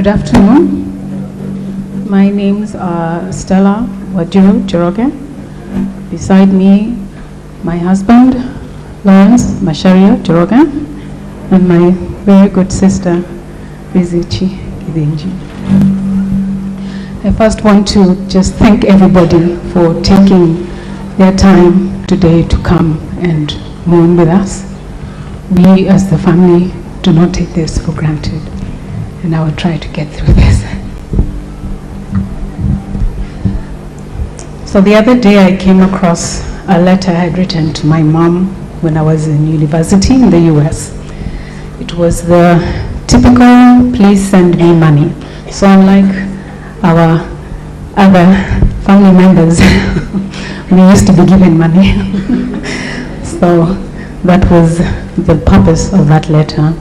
Good afternoon. My names are Stella Wajuru Joroge. Beside me, my husband, Lawrence Masharia Joroge, and my very good sister, Lizzie. I first want to just thank everybody for taking their time today to come and mourn with us. We as the family do not take this for granted, and I will try to get through this. So the other day I came across a letter I had written to my mom when I was in university in the US. It was the typical, please send me money. So unlike our other family members, we used to be given money. So that was the purpose of that letter.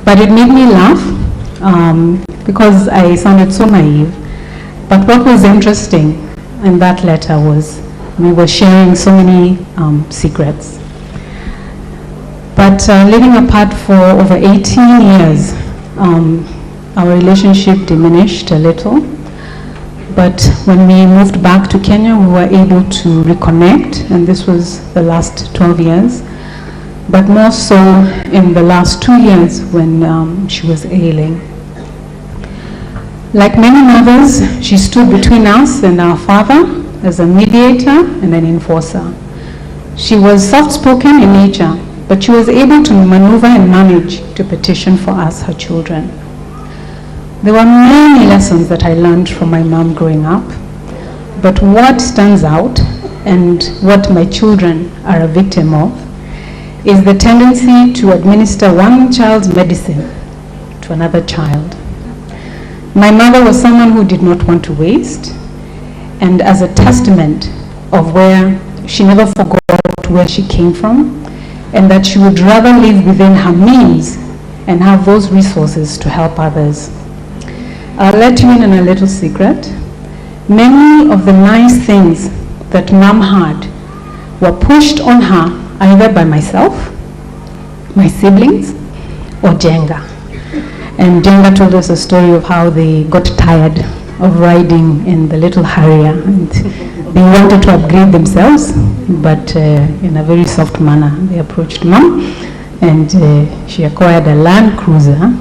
But it made me laugh because I sounded so naive. But what was interesting in that letter was we were sharing so many secrets. But living apart for over 18 years, our relationship diminished a little. But when we moved back to Kenya, we were able to reconnect, and this was the last 12 years. But more so in the last 2 years when she was ailing. Like many mothers, she stood between us and our father as a mediator and an enforcer. She was soft-spoken in nature, but she was able to maneuver and manage to petition for us, her children. There were many lessons that I learned from my mom growing up, but what stands out and what my children are a victim of is the tendency to administer one child's medicine to another child. My mother was someone who did not want to waste, and as a testament of where she never forgot where she came from, and that she would rather live within her means and have those resources to help others. I'll let you in on a little secret. Many of the nice things that Mom had were pushed on her either by myself, my siblings, or Jenga. And Jenga told us a story of how they got tired of riding in the little Harrier, and they wanted to upgrade themselves, but in a very soft manner. They approached Mom, and she acquired a Land Cruiser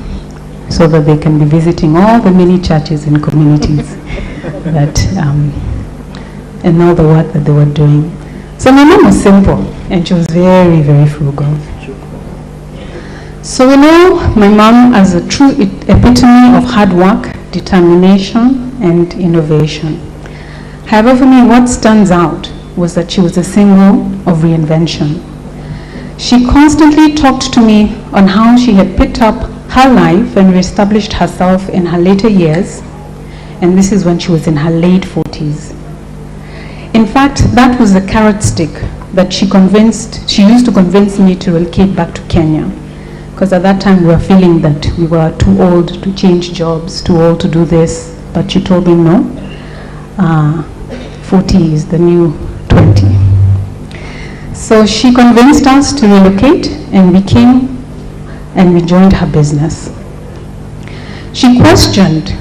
so that they can be visiting all the many churches and communities that, and all the work that they were doing. So my mom was simple, and she was very, very frugal. So we know my mom as a true epitome of hard work, determination, and innovation. However, for me, what stands out was that she was a symbol of reinvention. She constantly talked to me on how she had picked up her life and reestablished herself in her later years, and this is when she was in her late 40s. In fact, that was the carrot stick that she used to convince me to relocate back to Kenya. Because at that time we were feeling that we were too old to change jobs, too old to do this. But she told me no, 40 is the new 20. So she convinced us to relocate, and we joined her business. She questioned,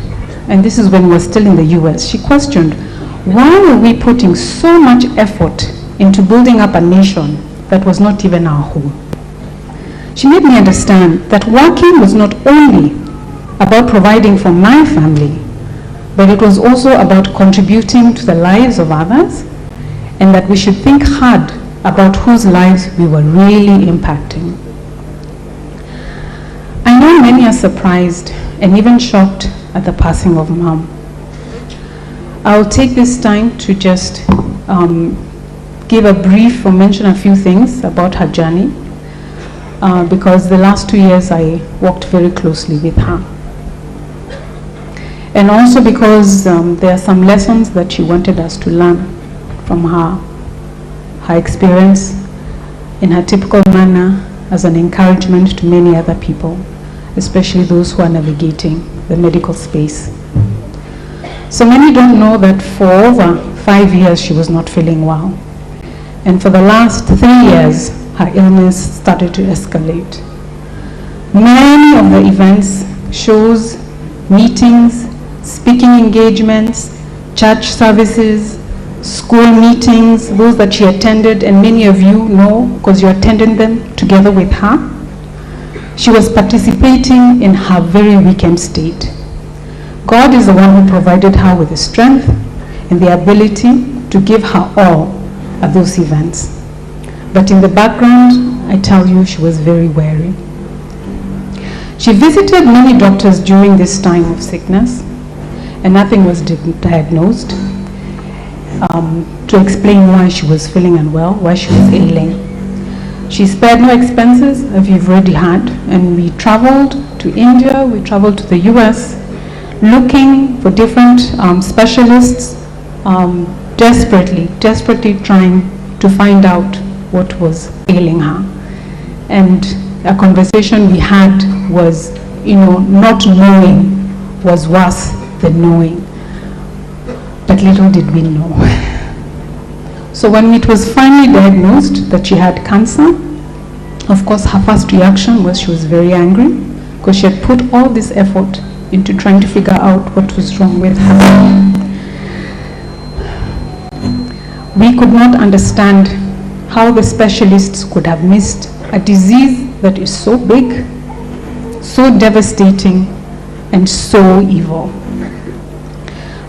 and this is when we were still in the US, she questioned, why were we putting so much effort into building up a nation that was not even our home? She made me understand that working was not only about providing for my family, but it was also about contributing to the lives of others, and that we should think hard about whose lives we were really impacting. I know many are surprised and even shocked at the passing of Mom. I'll take this time to just give a brief or mention a few things about her journey. Because the last 2 years I worked very closely with her. And also because there are some lessons that she wanted us to learn from her experience in her typical manner as an encouragement to many other people, especially those who are navigating the medical space. So many don't know that for over 5 years she was not feeling well. And for the last 3 years, her illness started to escalate. Many of the events, shows, meetings, speaking engagements, church services, school meetings, those that she attended, and many of you know because you attended them together with her. She was participating in her very weakened state. God is the one who provided her with the strength and the ability to give her all at those events. But in the background, I tell you, she was very wary. She visited many doctors during this time of sickness, and nothing was diagnosed to explain why she was feeling unwell, why she was ailing. She spared no expenses, as you've already had, and we traveled to India, we traveled to the US, looking for different specialists, desperately trying to find out what was ailing her. And a conversation we had was, not knowing was worse than knowing. But little did we know. So when it was finally diagnosed that she had cancer, of course her first reaction was she was very angry because she had put all this effort into trying to figure out what was wrong with her. We could not understand how the specialists could have missed a disease that is so big, so devastating, and so evil.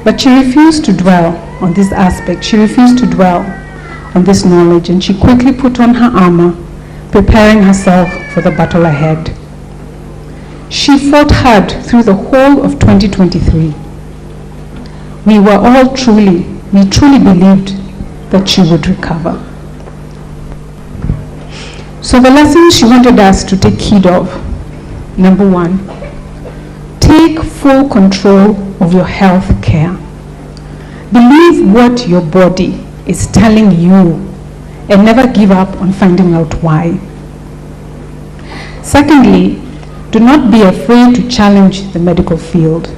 But she refused to dwell on this aspect. She refused to dwell on this knowledge, and she quickly put on her armor, preparing herself for the battle ahead. She fought hard through the whole of 2023. We truly believed that she would recover. So the lessons she wanted us to take heed of: number 1, take full control of your health care. Believe what your body is telling you and never give up on finding out why. Secondly, do not be afraid to challenge the medical field.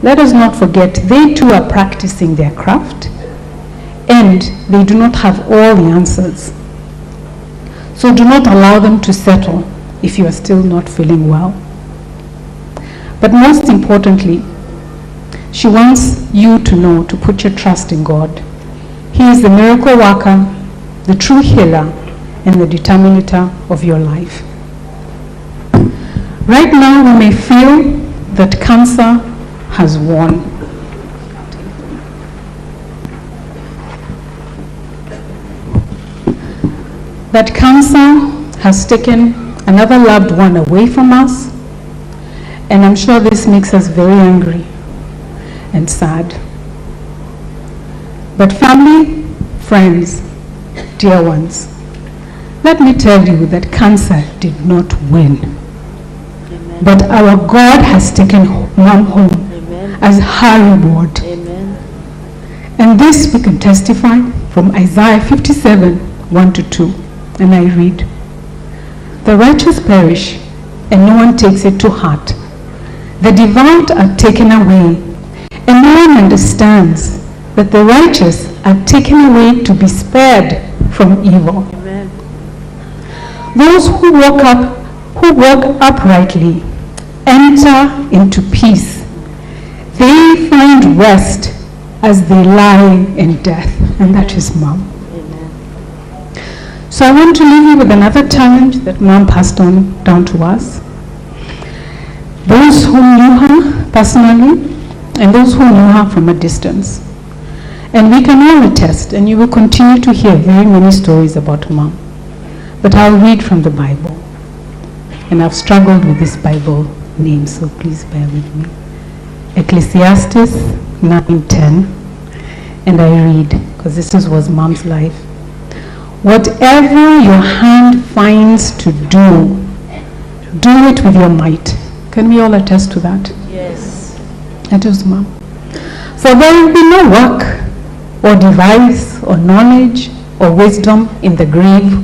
Let us not forget they too are practicing their craft and they do not have all the answers. So do not allow them to settle if you are still not feeling well. But most importantly, she wants you to know to put your trust in God. He is the miracle worker, the true healer, and the determinator of your life. Right now, we may feel that cancer has won. That cancer has taken another loved one away from us, and I'm sure this makes us very angry and sad. But family, friends, dear ones, let me tell you that cancer did not win. Amen. But our God has taken Mom home. Amen. As her reward. Amen. And this we can testify from Isaiah 57, 1-2. And I read, "The righteous perish, and no one takes it to heart. The devout are taken away, and no one understands that the righteous are taken away to be spared from evil." Amen. Those who walk uprightly enter into peace. They find rest as they lie in death. And that is Mom. So I want to leave you with another challenge that Mom passed on down to us. Those who knew her personally and those who knew her from a distance. And we can all attest, and you will continue to hear very many stories about Mom. But I'll read from the Bible. And I've struggled with this Bible name, so please bear with me. Ecclesiastes 9:10. And I read, because this was Mom's life. "Whatever your hand finds to do, do it with your might." Can we all attest to that? Yes. That was Mom. "For there will be no work or device or knowledge or wisdom in the grave